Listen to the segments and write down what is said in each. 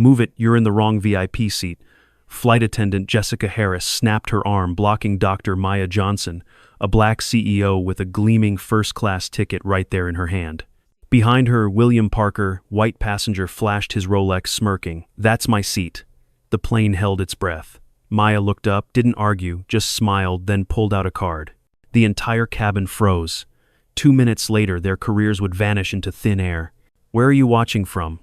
"Move it, you're in the wrong VIP seat." Flight attendant Jessica Harris snapped her arm, blocking Dr. Maya Johnson, a black CEO with a gleaming first-class ticket right there in her hand. Behind her, William Parker, white passenger, flashed his Rolex, smirking. "That's my seat." The plane held its breath. Maya looked up, didn't argue, just smiled, then pulled out a card. The entire cabin froze. 2 minutes later, their careers would vanish into thin air. "Where are you watching from?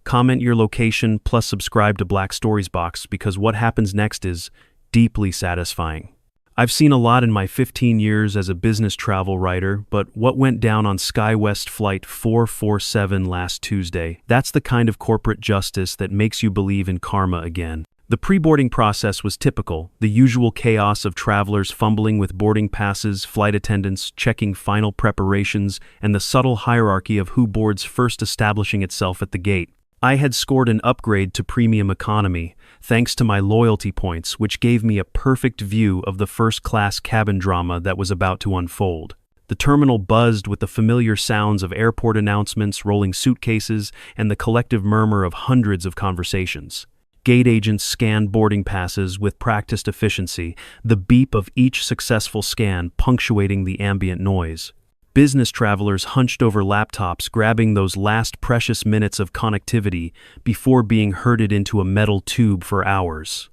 Comment your location plus subscribe to Black Stories Box, because what happens next is deeply satisfying." I've seen a lot in my 15 years as a business travel writer, but what went down on SkyWest Flight 447 last Tuesday, that's the kind of corporate justice that makes you believe in karma again. The pre-boarding process was typical, the usual chaos of travelers fumbling with boarding passes, flight attendants checking final preparations, and the subtle hierarchy of who boards first establishing itself at the gate. I had scored an upgrade to premium economy, thanks to my loyalty points, which gave me a perfect view of the first-class cabin drama that was about to unfold. The terminal buzzed with the familiar sounds of airport announcements, rolling suitcases, and the collective murmur of hundreds of conversations. Gate agents scanned boarding passes with practiced efficiency, the beep of each successful scan punctuating the ambient noise. Business travelers hunched over laptops, grabbing those last precious minutes of connectivity before being herded into a metal tube for hours.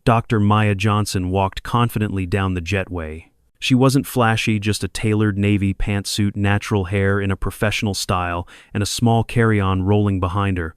Dr. Maya Johnson walked confidently down the jetway. She wasn't flashy, just a tailored navy pantsuit, natural hair in a professional style, and a small carry-on rolling behind her.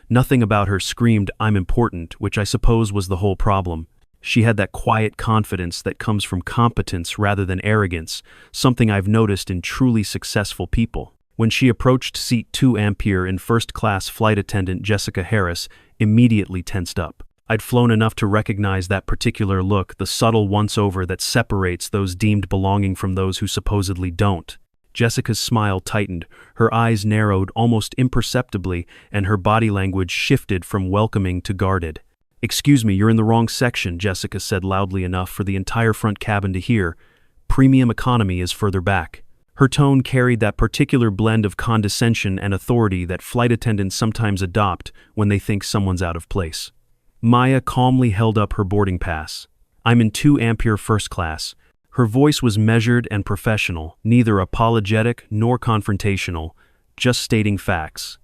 Nothing about her screamed, "I'm important," which I suppose was the whole problem. She had that quiet confidence that comes from competence rather than arrogance, something I've noticed in truly successful people. When she approached seat 2 Ampere in first-class, flight attendant Jessica Harris immediately tensed up. I'd flown enough to recognize that particular look, the subtle once-over that separates those deemed belonging from those who supposedly don't. Jessica's smile tightened, her eyes narrowed almost imperceptibly, and her body language shifted from welcoming to guarded. "Excuse me, you're in the wrong section," Jessica said loudly enough for the entire front cabin to hear. "Premium economy is further back." Her tone carried that particular blend of condescension and authority that flight attendants sometimes adopt when they think someone's out of place. Maya calmly held up her boarding pass. "I'm in 2 Ampere first class." Her voice was measured and professional, neither apologetic nor confrontational, just stating facts.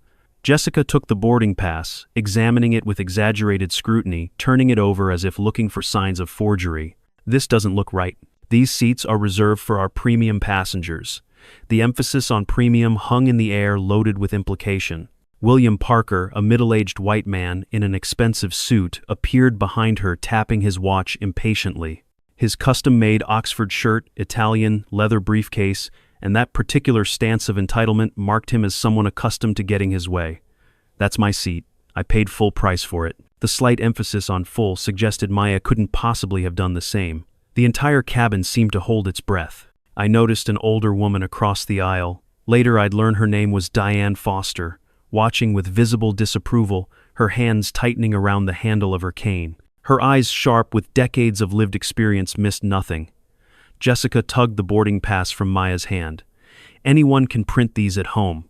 Jessica took the boarding pass, examining it with exaggerated scrutiny, turning it over as if looking for signs of forgery. "This doesn't look right. These seats are reserved for our premium passengers." The emphasis on premium hung in the air, loaded with implication. William Parker, a middle-aged white man in an expensive suit, appeared behind her, tapping his watch impatiently. His custom-made Oxford shirt, Italian, leather briefcase, and that particular stance of entitlement marked him as someone accustomed to getting his way. "That's my seat. I paid full price for it." The slight emphasis on full suggested Maya couldn't possibly have done the same. The entire cabin seemed to hold its breath. I noticed an older woman across the aisle. Later I'd learn her name was Diane Foster, watching with visible disapproval, her hands tightening around the handle of her cane. Her eyes, sharp with decades of lived experience, missed nothing. Jessica tugged the boarding pass from Maya's hand. "Anyone can print these at home.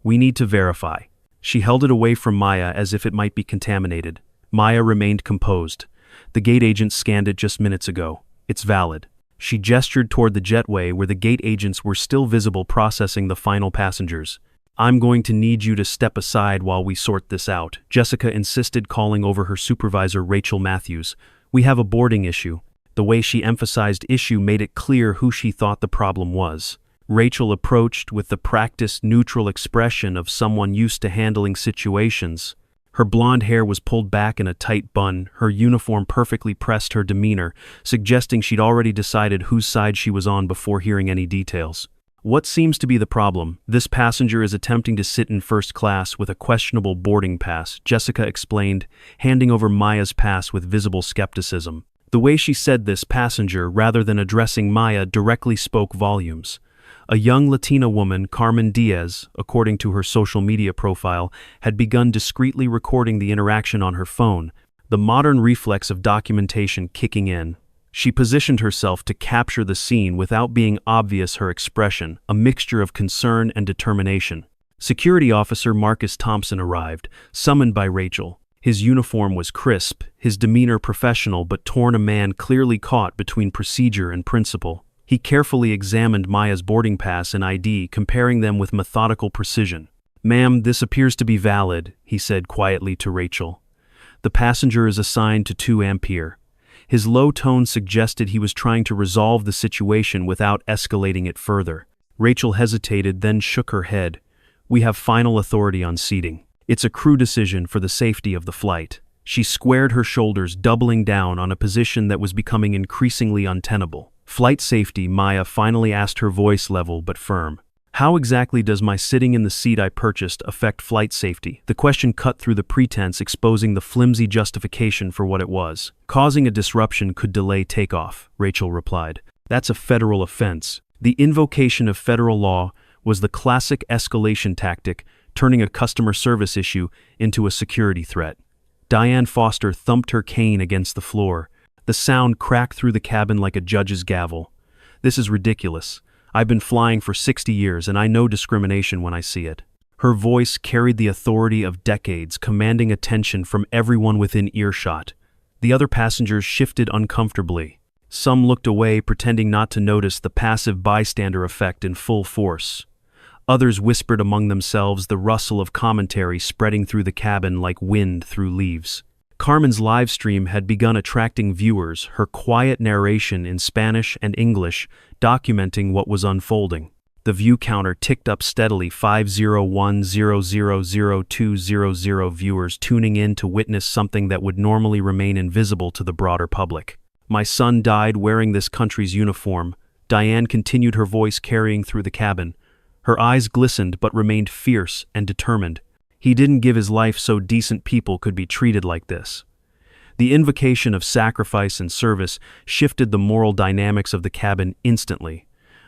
We need to verify." She held it away from Maya as if it might be contaminated. Maya remained composed. "The gate agent scanned it just minutes ago. It's valid." She gestured toward the jetway where the gate agents were still visible, processing the final passengers. "I'm going to need you to step aside while we sort this out," Jessica insisted, calling over her supervisor, Rachel Matthews. "We have a boarding issue." The way she emphasized issue made it clear who she thought the problem was. Rachel approached with the practiced, neutral expression of someone used to handling situations. Her blonde hair was pulled back in a tight bun, her uniform perfectly pressed her demeanor, suggesting she'd already decided whose side she was on before hearing any details. "What seems to be the problem? This passenger is attempting to sit in first class with a questionable boarding pass," Jessica explained, handing over Maya's pass with visible skepticism. The way she said "this passenger" rather than addressing Maya directly spoke volumes. A young Latina woman, Carmen Diaz, according to her social media profile, had begun discreetly recording the interaction on her phone, the modern reflex of documentation kicking in. She positioned herself to capture the scene without being obvious. Her expression, a mixture of concern and determination. Security officer Marcus Thompson arrived, summoned by Rachel. His uniform was crisp, his demeanor professional, but torn, a man clearly caught between procedure and principle. He carefully examined Maya's boarding pass and ID, comparing them with methodical precision. "Ma'am, this appears to be valid," he said quietly to Rachel. "The passenger is assigned to 2 Ampere. His low tone suggested he was trying to resolve the situation without escalating it further. Rachel hesitated, then shook her head. "We have final authority on seating. It's a crew decision for the safety of the flight." She squared her shoulders, doubling down on a position that was becoming increasingly untenable. "Flight safety," Maya finally asked, her voice level but firm. "How exactly does my sitting in the seat I purchased affect flight safety?" The question cut through the pretense, exposing the flimsy justification for what it was. "Causing a disruption could delay takeoff," Rachel replied. "That's a federal offense." The invocation of federal law was the classic escalation tactic, turning a customer service issue into a security threat. Diane Foster thumped her cane against the floor. The sound cracked through the cabin like a judge's gavel. "This is ridiculous. I've been flying for 60 years and I know discrimination when I see it." Her voice carried the authority of decades, commanding attention from everyone within earshot. The other passengers shifted uncomfortably. Some looked away, pretending not to notice the passive bystander effect in full force. Others whispered among themselves, the rustle of commentary spreading through the cabin like wind through leaves. Carmen's live stream had begun attracting viewers, her quiet narration in Spanish and English documenting what was unfolding. The view counter ticked up steadily, 501,000,200 viewers tuning in to witness something that would normally remain invisible to the broader public. "My son died wearing this country's uniform," Diane continued, her voice carrying through the cabin. Her eyes glistened but remained fierce and determined. "He didn't give his life so decent people could be treated like this." The invocation of sacrifice and service shifted the moral dynamics of the cabin instantly.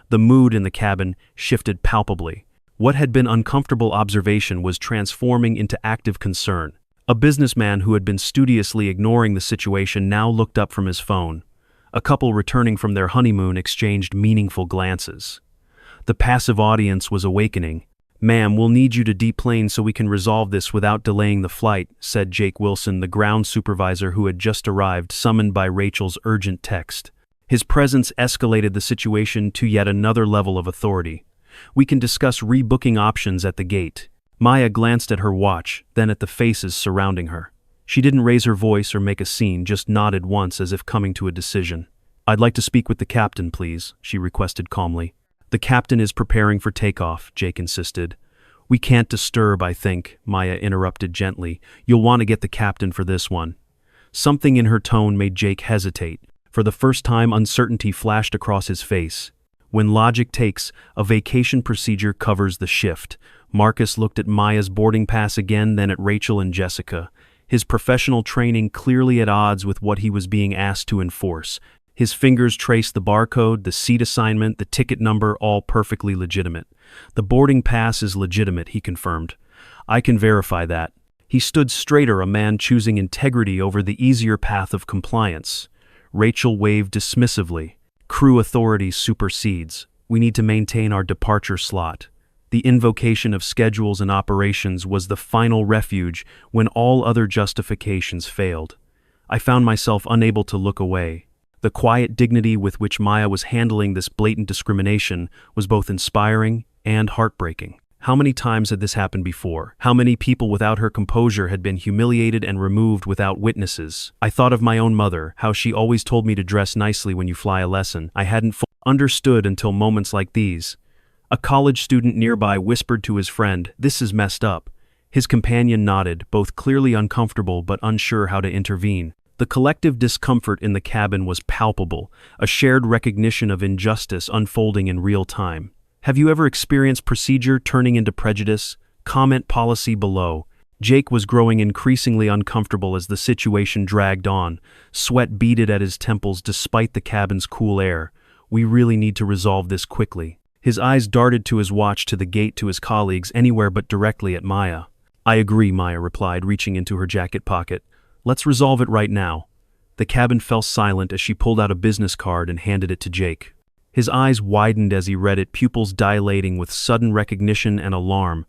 The mood in the cabin shifted palpably. What had been uncomfortable observation was transforming into active concern. A businessman who had been studiously ignoring the situation now looked up from his phone. A couple returning from their honeymoon exchanged meaningful glances. The passive audience was awakening. "Ma'am, we'll need you to deplane so we can resolve this without delaying the flight," said Jake Wilson, the ground supervisor who had just arrived, summoned by Rachel's urgent text. His presence escalated the situation to yet another level of authority. "We can discuss rebooking options at the gate." Maya glanced at her watch, then at the faces surrounding her. She didn't raise her voice or make a scene, just nodded once as if coming to a decision. "I'd like to speak with the captain, please," she requested calmly. "The captain is preparing for takeoff," Jake insisted. "We can't disturb, I think," Maya interrupted gently. "You'll want to get the captain for this one." Something in her tone made Jake hesitate. For the first time, uncertainty flashed across his face. When logic takes, a vacation procedure covers the shift. Marcus looked at Maya's boarding pass again, then at Rachel and Jessica. His professional training clearly at odds with what he was being asked to enforce. His fingers traced the barcode, the seat assignment, the ticket number, all perfectly legitimate. "The boarding pass is legitimate," he confirmed. "I can verify that." He stood straighter, a man choosing integrity over the easier path of compliance. Rachel waved dismissively. "Crew authority supersedes. We need to maintain our departure slot." The invocation of schedules and operations was the final refuge when all other justifications failed. I found myself unable to look away. The quiet dignity with which Maya was handling this blatant discrimination was both inspiring and heartbreaking. How many times had this happened before? How many people without her composure had been humiliated and removed without witnesses? I thought of my own mother, how she always told me to dress nicely when you fly a lesson. I hadn't fully understood until moments like these. A college student nearby whispered to his friend, "This is messed up." His companion nodded, both clearly uncomfortable but unsure how to intervene. The collective discomfort in the cabin was palpable, a shared recognition of injustice unfolding in real time. Have you ever experienced procedure turning into prejudice? Comment policy below. Jake was growing increasingly uncomfortable as the situation dragged on. Sweat beaded at his temples despite the cabin's cool air. "We really need to resolve this quickly." His eyes darted to his watch, to the gate, to his colleagues, anywhere but directly at Maya. "I agree," Maya replied, reaching into her jacket pocket. "Let's resolve it right now." The cabin fell silent as she pulled out a business card and handed it to Jake. His eyes widened as he read it, pupils dilating with sudden recognition and alarm.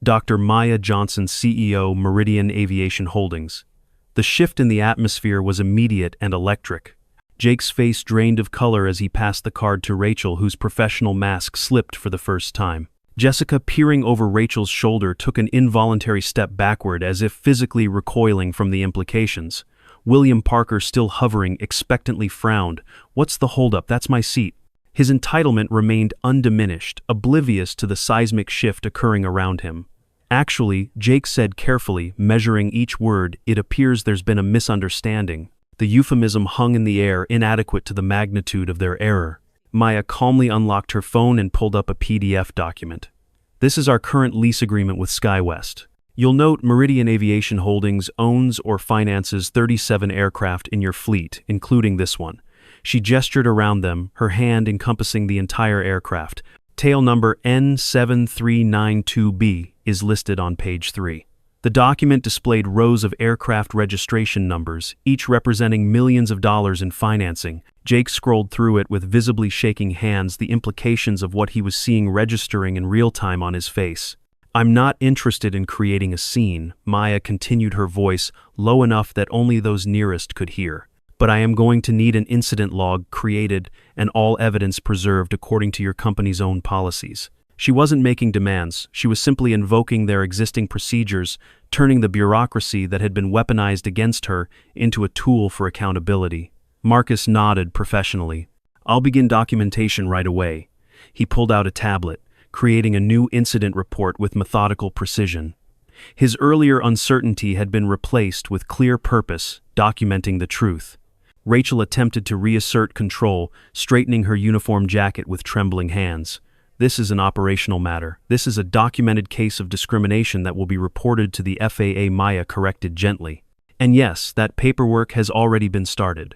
Dr. Maya Johnson, CEO, Meridian Aviation Holdings. The shift in the atmosphere was immediate and electric. Jake's face drained of color as he passed the card to Rachel, whose professional mask slipped for the first time. Jessica, peering over Rachel's shoulder, took an involuntary step backward as if physically recoiling from the implications. William Parker, still hovering, expectantly frowned. "What's the holdup? That's my seat." His entitlement remained undiminished, oblivious to the seismic shift occurring around him. "Actually," Jake said carefully, measuring each word, "it appears there's been a misunderstanding." The euphemism hung in the air, inadequate to the magnitude of their error. Maya calmly unlocked her phone and pulled up a PDF document. "This is our current lease agreement with SkyWest. You'll note Meridian Aviation Holdings owns or finances 37 aircraft in your fleet, including this one." She gestured around them, her hand encompassing the entire aircraft. Tail number N7392B is listed on page 3. The document displayed rows of aircraft registration numbers, each representing millions of dollars in financing. Jake scrolled through it with visibly shaking hands, the implications of what he was seeing registering in real time on his face. "I'm not interested in creating a scene," Maya continued, her voice low enough that only those nearest could hear. "But I am going to need an incident log created and all evidence preserved according to your company's own policies." She wasn't making demands, she was simply invoking their existing procedures, turning the bureaucracy that had been weaponized against her into a tool for accountability. Marcus nodded professionally. "I'll begin documentation right away." He pulled out a tablet, creating a new incident report with methodical precision. His earlier uncertainty had been replaced with clear purpose, documenting the truth. Rachel attempted to reassert control, straightening her uniform jacket with trembling hands. "This is an operational matter. This is a documented case of discrimination that will be reported to the FAA," Maya corrected gently. "And yes, that paperwork has already been started."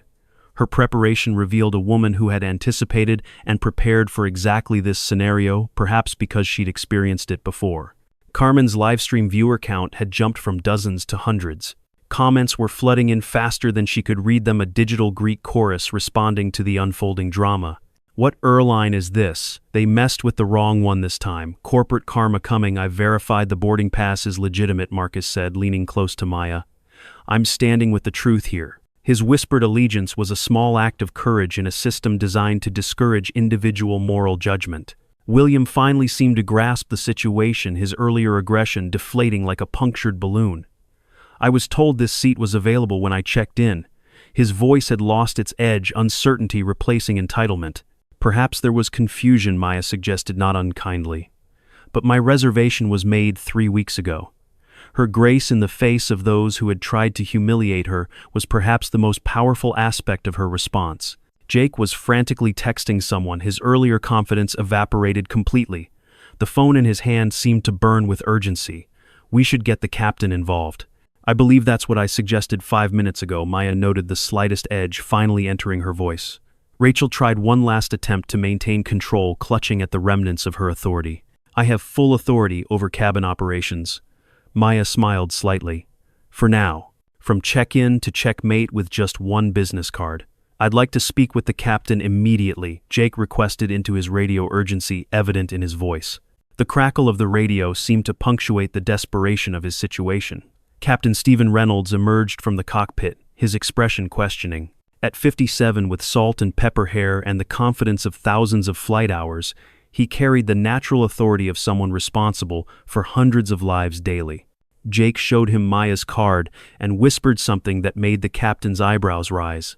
Her preparation revealed a woman who had anticipated and prepared for exactly this scenario, perhaps because she'd experienced it before. Carmen's livestream viewer count had jumped from dozens to hundreds. Comments were flooding in faster than she could read them, a digital Greek chorus responding to the unfolding drama. "What airline is this? They messed with the wrong one this time. Corporate karma coming. I've verified the boarding pass is legitimate," Marcus said, leaning close to Maya. "I'm standing with the truth here." His whispered allegiance was a small act of courage in a system designed to discourage individual moral judgment. William finally seemed to grasp the situation, his earlier aggression deflating like a punctured balloon. "I was told this seat was available when I checked in." His voice had lost its edge, uncertainty replacing entitlement. "Perhaps there was confusion," Maya suggested, not unkindly. "But my reservation was made 3 weeks ago." Her grace in the face of those who had tried to humiliate her was perhaps the most powerful aspect of her response. Jake was frantically texting someone, his earlier confidence evaporated completely. The phone in his hand seemed to burn with urgency. "We should get the captain involved." "I believe that's what I suggested 5 minutes ago," Maya noted, the slightest edge finally entering her voice. Rachel tried one last attempt to maintain control, clutching at the remnants of her authority. "I have full authority over cabin operations." Maya smiled slightly. "For now. From check-in to checkmate with just one business card." "I'd like to speak with the captain immediately," Jake requested into his radio, urgency evident in his voice. The crackle of the radio seemed to punctuate the desperation of his situation. Captain Stephen Reynolds emerged from the cockpit, his expression questioning. At 57, with salt and pepper hair and the confidence of thousands of flight hours, he carried the natural authority of someone responsible for hundreds of lives daily. Jake showed him Maya's card and whispered something that made the captain's eyebrows rise.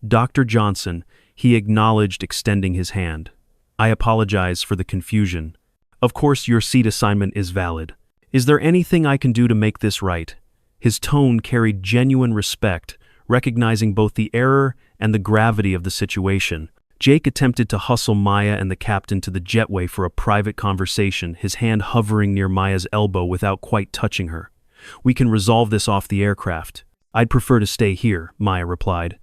"Dr. Johnson," he acknowledged, extending his hand. "I apologize for the confusion. Of course, your seat assignment is valid. Is there anything I can do to make this right?" His tone carried genuine respect, recognizing both the error and the gravity of the situation. Jake attempted to hustle Maya and the captain to the jetway for a private conversation, his hand hovering near Maya's elbow without quite touching her. "We can resolve this off the aircraft." "I'd prefer to stay here," Maya replied.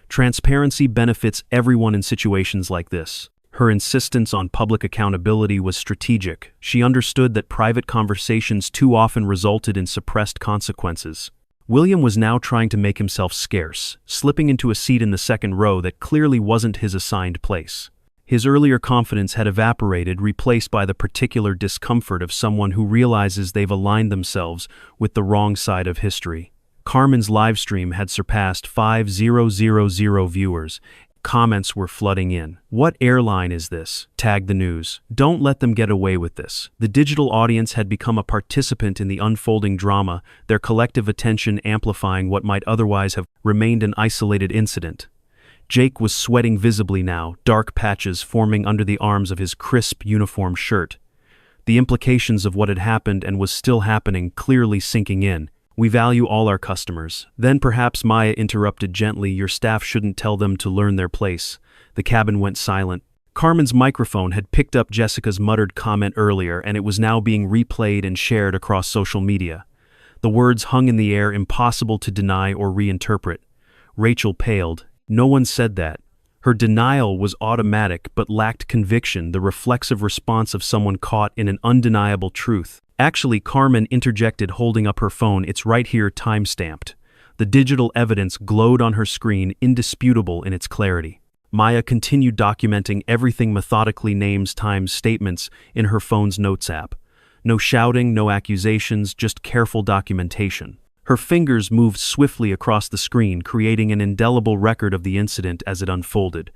Transparency benefits everyone in situations like this. Her insistence on public accountability was strategic. She understood that private conversations too often resulted in suppressed consequences. William was now trying to make himself scarce, slipping into a seat in the second row that clearly wasn't his assigned place. His earlier confidence had evaporated, replaced by the particular discomfort of someone who realizes they've aligned themselves with the wrong side of history. Carmen's livestream had surpassed 5,000 viewers. Comments were flooding in. "What airline is this?" tagged the news. "Don't let them get away with this." The digital audience had become a participant in the unfolding drama, their collective attention amplifying what might otherwise have remained an isolated incident. Jake was sweating visibly now, dark patches forming under the arms of his crisp uniform shirt. The implications of what had happened and was still happening clearly sinking in. "We value all our customers." Then perhaps Maya interrupted gently, "Your staff shouldn't tell them to learn their place." The cabin went silent. Carmen's microphone had picked up Jessica's muttered comment earlier, and it was now being replayed and shared across social media. The words hung in the air, impossible to deny or reinterpret. Rachel paled. No one said that. Her denial was automatic but lacked conviction, the reflexive response of someone caught in an undeniable truth. Actually, Carmen interjected, holding up her phone. "It's right here, time-stamped." The digital evidence glowed on her screen, indisputable in its clarity. Maya continued documenting everything methodically, names, times, statements, in her phone's notes app. No shouting, no accusations, just careful documentation. Her fingers moved swiftly across the screen, creating an indelible record of the incident as it unfolded.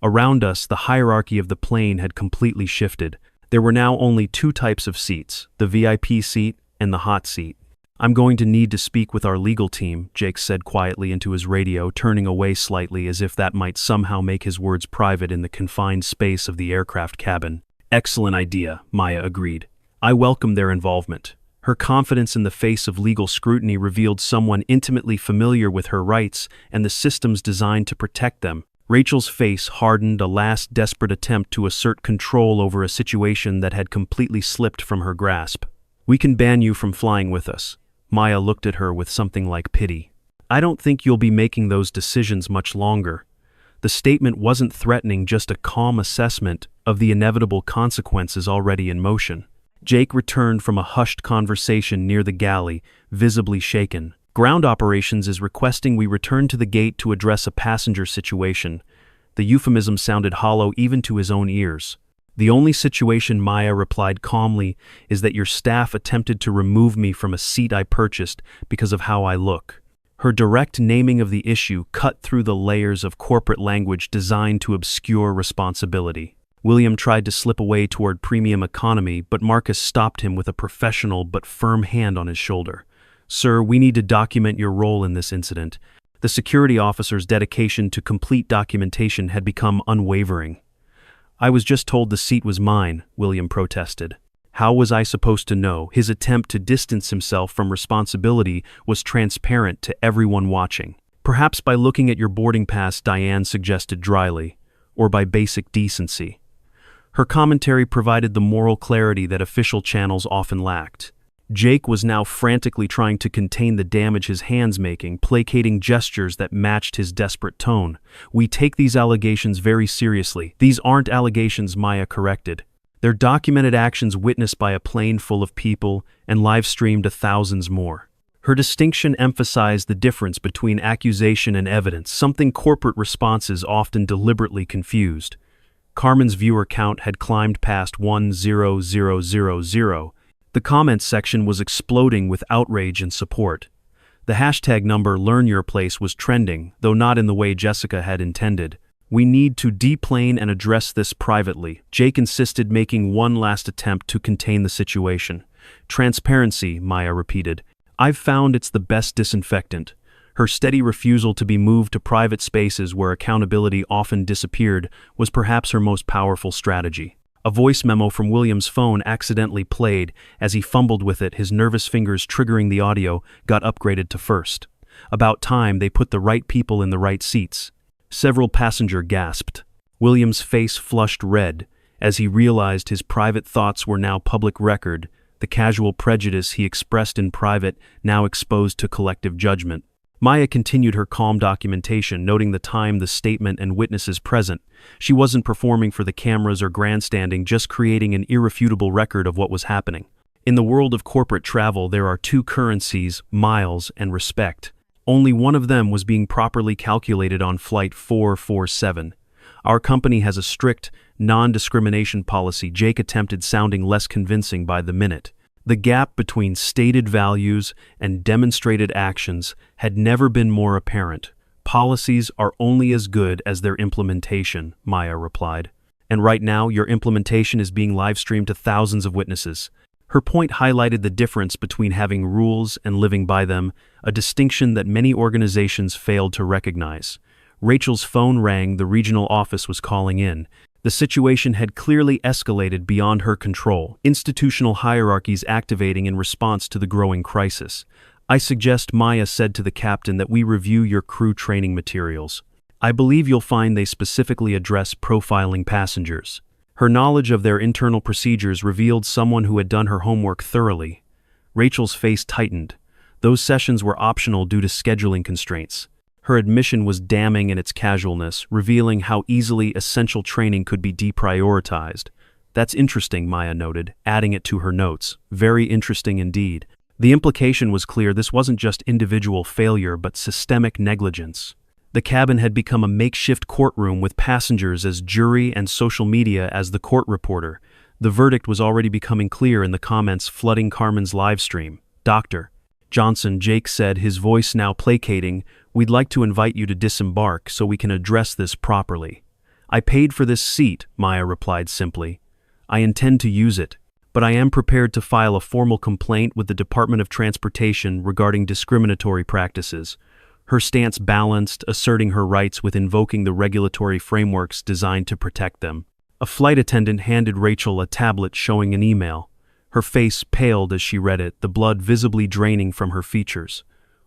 Around us, the hierarchy of the plane had completely shifted. There were now only two types of seats, the VIP seat and the hot seat. "I'm going to need to speak with our legal team," Jake said quietly into his radio, turning away slightly as if that might somehow make his words private in the confined space of the aircraft cabin. "Excellent idea," Maya agreed. "I welcome their involvement." Her confidence in the face of legal scrutiny revealed someone intimately familiar with her rights and the systems designed to protect them. Rachel's face hardened, a last desperate attempt to assert control over a situation that had completely slipped from her grasp. "We can ban you from flying with us." Maya looked at her with something like pity. "I don't think you'll be making those decisions much longer." The statement wasn't threatening, just a calm assessment of the inevitable consequences already in motion. Jake returned from a hushed conversation near the galley, visibly shaken. "Ground operations is requesting we return to the gate to address a passenger situation." The euphemism sounded hollow even to his own ears. "The only situation," Maya replied calmly, "is that your staff attempted to remove me from a seat I purchased because of how I look." Her direct naming of the issue cut through the layers of corporate language designed to obscure responsibility. William tried to slip away toward premium economy, but Marcus stopped him with a professional but firm hand on his shoulder. "Sir, we need to document your role in this incident." The security officer's dedication to complete documentation had become unwavering. "I was just told the seat was mine," William protested. "How was I supposed to know?" His attempt to distance himself from responsibility was transparent to everyone watching. "Perhaps by looking at your boarding pass," Diane suggested dryly, "or by basic decency." Her commentary provided the moral clarity that official channels often lacked. Jake was now frantically trying to contain the damage his hands making, placating gestures that matched his desperate tone. "We take these allegations very seriously." "These aren't allegations," Maya corrected. "They're documented actions witnessed by a plane full of people and live-streamed to thousands more." Her distinction emphasized the difference between accusation and evidence, something corporate responses often deliberately confused. Carmen's viewer count had climbed past 1,000,000. The comments section was exploding with outrage and support. The hashtag number #LearnYourPlace was trending, though not in the way Jessica had intended. "We need to deplane and address this privately," Jake insisted, making one last attempt to contain the situation. "Transparency," Maya repeated. "I've found it's the best disinfectant." Her steady refusal to be moved to private spaces where accountability often disappeared was perhaps her most powerful strategy. A voice memo from William's phone accidentally played. As he fumbled with it, his nervous fingers triggering the audio got upgraded to first. About time they put the right people in the right seats. Several passengers gasped. William's face flushed red as he realized his private thoughts were now public record, the casual prejudice he expressed in private now exposed to collective judgment. Maya continued her calm documentation, noting the time, the statement, and witnesses present. She wasn't performing for the cameras or grandstanding, just creating an irrefutable record of what was happening. In the world of corporate travel, there are two currencies, miles and respect. Only one of them was being properly calculated on Flight 447. Our company has a strict, non-discrimination policy. Jake attempted, sounding less convincing by the minute. The gap between stated values and demonstrated actions had never been more apparent. Policies are only as good as their implementation, Maya replied. And right now, your implementation is being live-streamed to thousands of witnesses. Her point highlighted the difference between having rules and living by them, a distinction that many organizations failed to recognize. Rachel's phone rang. The regional office was calling in. The situation had clearly escalated beyond her control, institutional hierarchies activating in response to the growing crisis. I suggest, Maya said to the captain, that we review your crew training materials. I believe you'll find they specifically address profiling passengers. Her knowledge of their internal procedures revealed someone who had done her homework thoroughly. Rachel's face tightened. Those sessions were optional due to scheduling constraints. Her admission was damning in its casualness, revealing how easily essential training could be deprioritized. That's interesting, Maya noted, adding it to her notes. Very interesting indeed. The implication was clear. This wasn't just individual failure, but systemic negligence. The cabin had become a makeshift courtroom with passengers as jury and social media as the court reporter. The verdict was already becoming clear in the comments flooding Carmen's live stream. Dr. Johnson, Jake said, his voice now placating, we'd like to invite you to disembark so we can address this properly. I paid for this seat, Maya replied simply. I intend to use it, but I am prepared to file a formal complaint with the Department of Transportation regarding discriminatory practices. Her stance balanced, asserting her rights with invoking the regulatory frameworks designed to protect them. A flight attendant handed Rachel a tablet showing an email. Her face paled as she read it, the blood visibly draining from her features.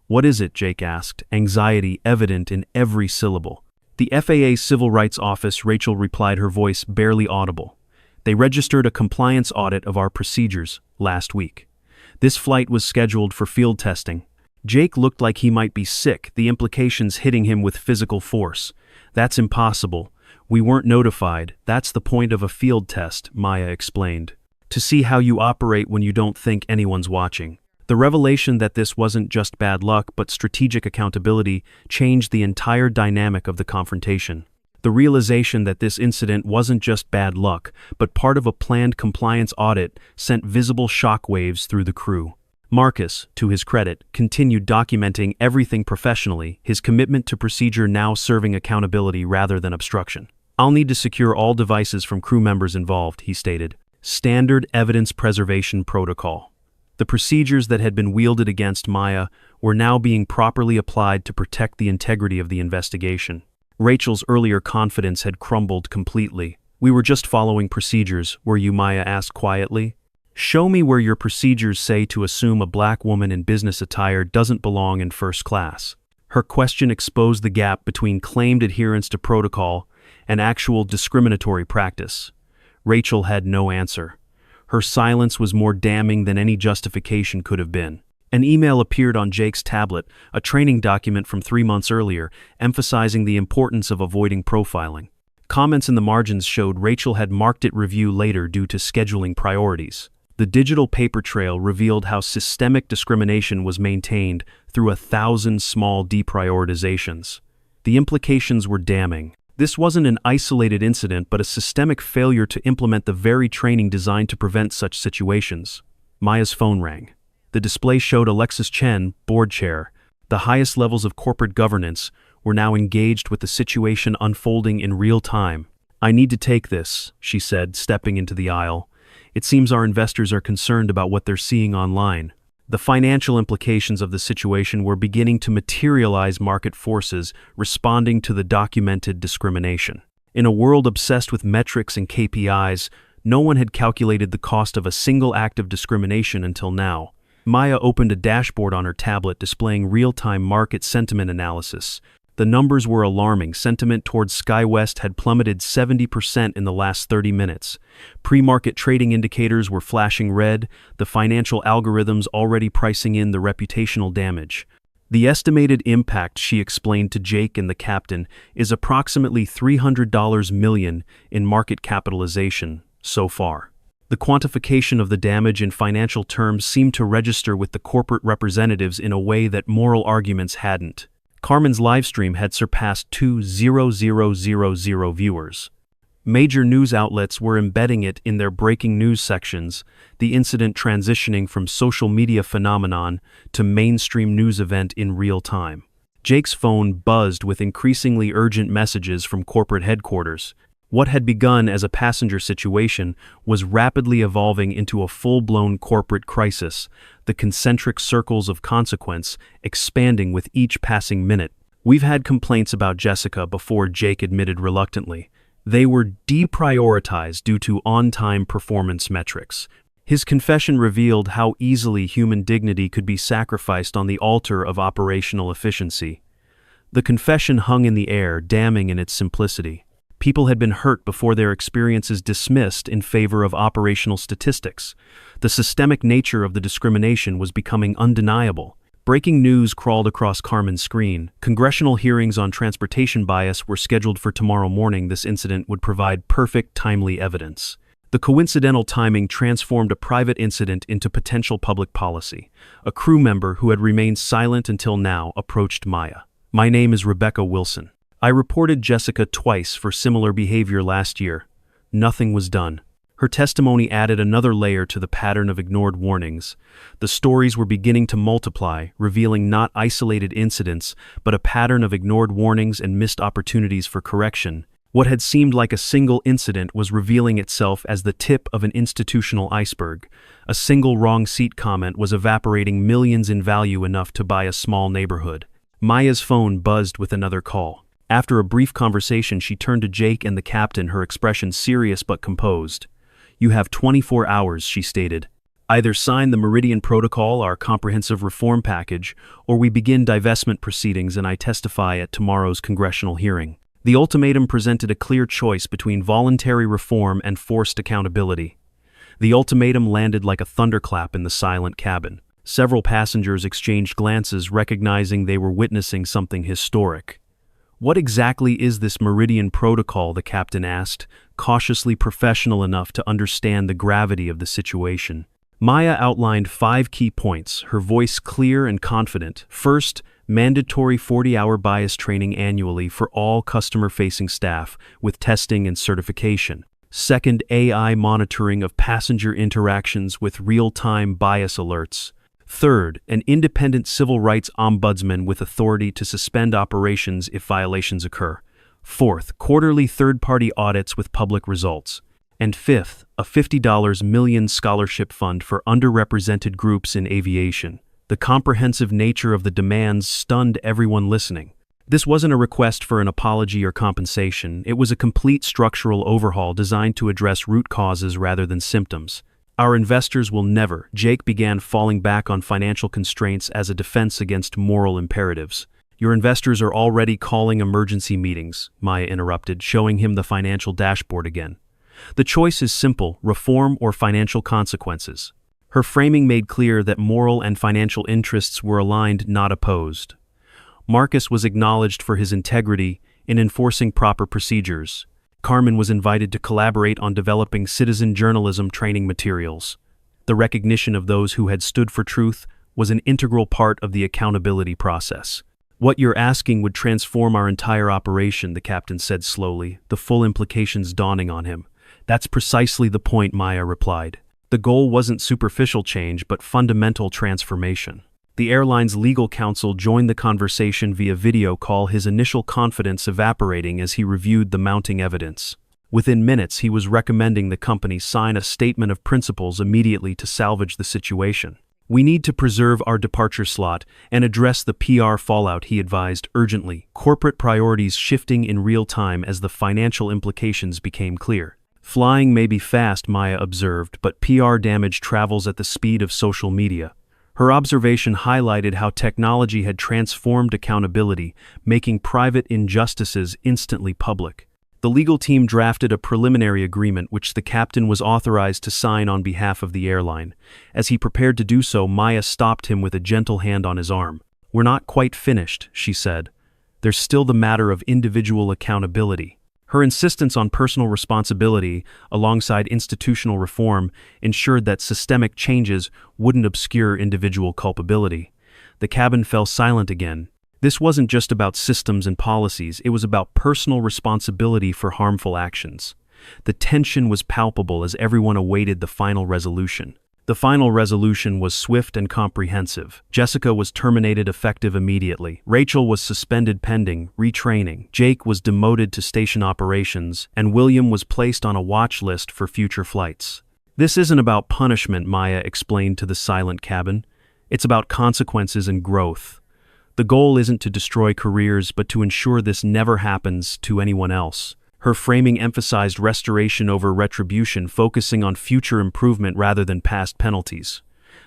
What is it? Jake asked, anxiety evident in every syllable. The FAA Civil Rights Office, Rachel replied, her voice barely audible. They registered a compliance audit of our procedures last week. This flight was scheduled for field testing. Jake looked like he might be sick, the implications hitting him with physical force. That's impossible. We weren't notified. That's the point of a field test, Maya explained. To see how you operate when you don't think anyone's watching. The revelation that this wasn't just bad luck but strategic accountability changed the entire dynamic of the confrontation. The realization that this incident wasn't just bad luck but part of a planned compliance audit sent visible shockwaves through the crew. Marcus, to his credit, continued documenting everything professionally, his commitment to procedure now serving accountability rather than obstruction. I'll need to secure all devices from crew members involved, he stated. Standard evidence preservation protocol. The procedures that had been wielded against Maya were now being properly applied to protect the integrity of the investigation. Rachel's earlier confidence had crumbled completely. We were just following procedures, were you? Maya asked quietly. Show me where your procedures say to assume a black woman in business attire doesn't belong in first class. Her question exposed the gap between claimed adherence to protocol and actual discriminatory practice. Rachel had no answer. Her silence was more damning than any justification could have been. An email appeared on Jake's tablet, a training document from 3 months earlier, emphasizing the importance of avoiding profiling. Comments in the margins showed Rachel had marked it review later due to scheduling priorities. The digital paper trail revealed how systemic discrimination was maintained through 1,000 small deprioritizations. The implications were damning. This wasn't an isolated incident but a systemic failure to implement the very training designed to prevent such situations. Maya's phone rang. The display showed Alexis Chen, board chair. The highest levels of corporate governance were now engaged with the situation unfolding in real time. I need to take this, she said, stepping into the aisle. It seems our investors are concerned about what they're seeing online. The financial implications of the situation were beginning to materialize, market forces responding to the documented discrimination. In a world obsessed with metrics and KPIs, no one had calculated the cost of a single act of discrimination until now. Maya opened a dashboard on her tablet displaying real-time market sentiment analysis. The numbers were alarming. Sentiment towards SkyWest had plummeted 70% in the last 30 minutes. Pre-market trading indicators were flashing red, the financial algorithms already pricing in the reputational damage. The estimated impact, she explained to Jake and the captain, is approximately $300 million in market capitalization so far. The quantification of the damage in financial terms seemed to register with the corporate representatives in a way that moral arguments hadn't. Carmen's livestream had surpassed 2,000 viewers. Major news outlets were embedding it in their breaking news sections, the incident transitioning from social media phenomenon to mainstream news event in real time. Jake's phone buzzed with increasingly urgent messages from corporate headquarters. What had begun as a passenger situation was rapidly evolving into a full-blown corporate crisis, the concentric circles of consequence expanding with each passing minute. "We've had complaints about Jessica before," Jake admitted reluctantly. "They were deprioritized due to on-time performance metrics." His confession revealed how easily human dignity could be sacrificed on the altar of operational efficiency. The confession hung in the air, damning in its simplicity. People had been hurt before their experiences dismissed in favor of operational statistics. The systemic nature of the discrimination was becoming undeniable. Breaking news crawled across Carmen's screen. Congressional hearings on transportation bias were scheduled for tomorrow morning. This incident would provide perfect, timely evidence. The coincidental timing transformed a private incident into potential public policy. A crew member who had remained silent until now approached Maya. "My name is Rebecca Wilson. I reported Jessica twice for similar behavior last year. Nothing was done." Her testimony added another layer to the pattern of ignored warnings. The stories were beginning to multiply, revealing not isolated incidents, but a pattern of ignored warnings and missed opportunities for correction. What had seemed like a single incident was revealing itself as the tip of an institutional iceberg. A single wrong seat comment was evaporating millions in value enough to buy a small neighborhood. Maya's phone buzzed with another call. After a brief conversation, she turned to Jake and the captain, her expression serious but composed. "You have 24 hours, she stated. "Either sign the Meridian Protocol, our comprehensive reform package, or we begin divestment proceedings and I testify at tomorrow's congressional hearing." The ultimatum presented a clear choice between voluntary reform and forced accountability. The ultimatum landed like a thunderclap in the silent cabin. Several passengers exchanged glances, recognizing they were witnessing something historic. "What exactly is this Meridian Protocol?" the captain asked, cautiously professional enough to understand the gravity of the situation. Maya outlined 5 key points, her voice clear and confident. First, mandatory 40-hour bias training annually for all customer-facing staff, with testing and certification. Second, AI monitoring of passenger interactions with real-time bias alerts. Third, an independent civil rights ombudsman with authority to suspend operations if violations occur. Fourth, quarterly third-party audits with public results. And fifth, a $50 million scholarship fund for underrepresented groups in aviation. The comprehensive nature of the demands stunned everyone listening. This wasn't a request for an apology or compensation. It was a complete structural overhaul designed to address root causes rather than symptoms. "Our investors will never," Jake began, falling back on financial constraints as a defense against moral imperatives. "Your investors are already calling emergency meetings," Maya interrupted, showing him the financial dashboard again. "The choice is simple, reform or financial consequences." Her framing made clear that moral and financial interests were aligned, not opposed. Marcus was acknowledged for his integrity in enforcing proper procedures. Carmen was invited to collaborate on developing citizen journalism training materials. The recognition of those who had stood for truth was an integral part of the accountability process. "What you're asking would transform our entire operation," the captain said slowly, the full implications dawning on him. "That's precisely the point," Maya replied. The goal wasn't superficial change, but fundamental transformation. The airline's legal counsel joined the conversation via video call, his initial confidence evaporating as he reviewed the mounting evidence. Within minutes, he was recommending the company sign a statement of principles immediately to salvage the situation. "We need to preserve our departure slot and address the PR fallout," he advised urgently, corporate priorities shifting in real time as the financial implications became clear. "Flying may be fast," Maya observed, "but PR damage travels at the speed of social media." Her observation highlighted how technology had transformed accountability, making private injustices instantly public. The legal team drafted a preliminary agreement which the captain was authorized to sign on behalf of the airline. As he prepared to do so, Maya stopped him with a gentle hand on his arm. "We're not quite finished," she said. "There's still the matter of individual accountability." Her insistence on personal responsibility, alongside institutional reform, ensured that systemic changes wouldn't obscure individual culpability. The cabin fell silent again. This wasn't just about systems and policies, it was about personal responsibility for harmful actions. The tension was palpable as everyone awaited the final resolution. The final resolution was swift and comprehensive. Jessica was terminated effective immediately. Rachel was suspended pending retraining. Jake was demoted to station operations, and William was placed on a watch list for future flights. This isn't about punishment, Maya explained to the silent cabin. It's about consequences and growth. The goal isn't to destroy careers, but to ensure this never happens to anyone else. Her framing emphasized restoration over retribution, focusing on future improvement rather than past penalties.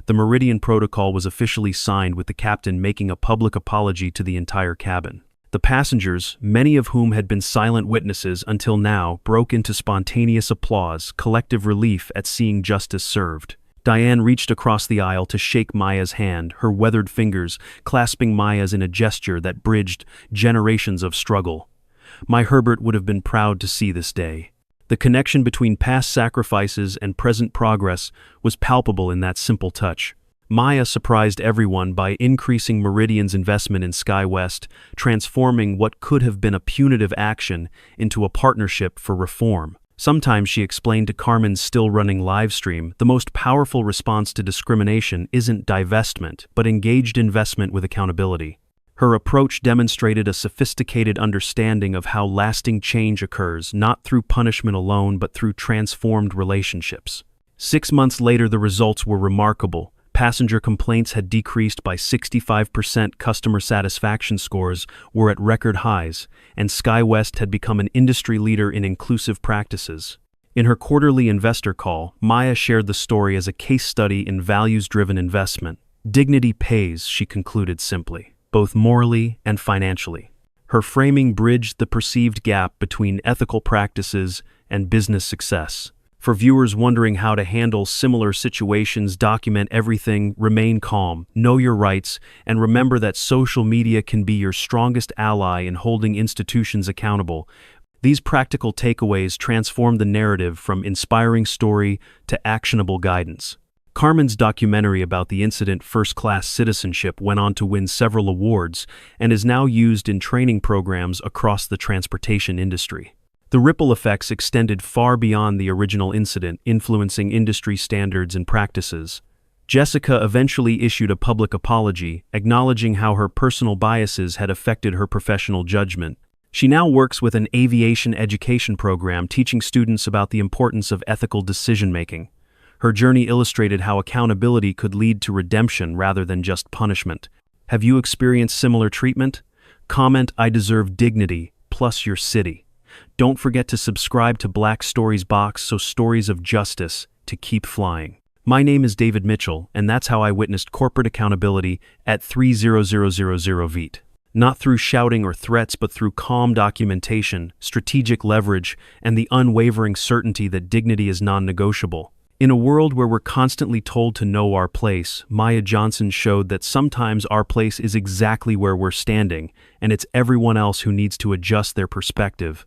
The Meridian Protocol was officially signed, with the captain making a public apology to the entire cabin. The passengers, many of whom had been silent witnesses until now, broke into spontaneous applause, collective relief at seeing justice served. Diane reached across the aisle to shake Maya's hand, her weathered fingers clasping Maya's in a gesture that bridged generations of struggle. My Herbert would have been proud to see this day. The connection between past sacrifices and present progress was palpable in that simple touch. Maya surprised everyone by increasing Meridian's investment in SkyWest, transforming what could have been a punitive action into a partnership for reform. Sometimes, she explained to Carmen's still-running live stream, the most powerful response to discrimination isn't divestment, but engaged investment with accountability. Her approach demonstrated a sophisticated understanding of how lasting change occurs, not through punishment alone, but through transformed relationships. 6 months later, the results were remarkable. Passenger complaints had decreased by 65%, customer satisfaction scores were at record highs, and SkyWest had become an industry leader in inclusive practices. In her quarterly investor call, Maya shared the story as a case study in values-driven investment. Dignity pays, she concluded simply, both morally and financially. Her framing bridged the perceived gap between ethical practices and business success. For viewers wondering how to handle similar situations, document everything, remain calm, know your rights, and remember that social media can be your strongest ally in holding institutions accountable. These practical takeaways transform the narrative from inspiring story to actionable guidance. Carmen's documentary about the incident, First-Class Citizenship, went on to win several awards and is now used in training programs across the transportation industry. The ripple effects extended far beyond the original incident, influencing industry standards and practices. Jessica eventually issued a public apology, acknowledging how her personal biases had affected her professional judgment. She now works with an aviation education program, teaching students about the importance of ethical decision-making. Her journey illustrated how accountability could lead to redemption rather than just punishment. Have you experienced similar treatment? Comment "I deserve dignity" plus your city. Don't forget to subscribe to Black Stories Box so stories of justice to keep flying. My name is David Mitchell, and that's how I witnessed corporate accountability at 30000 VEET. Not through shouting or threats, but through calm documentation, strategic leverage, and the unwavering certainty that dignity is non-negotiable. In a world where we're constantly told to know our place, Maya Johnson showed that sometimes our place is exactly where we're standing, and it's everyone else who needs to adjust their perspective.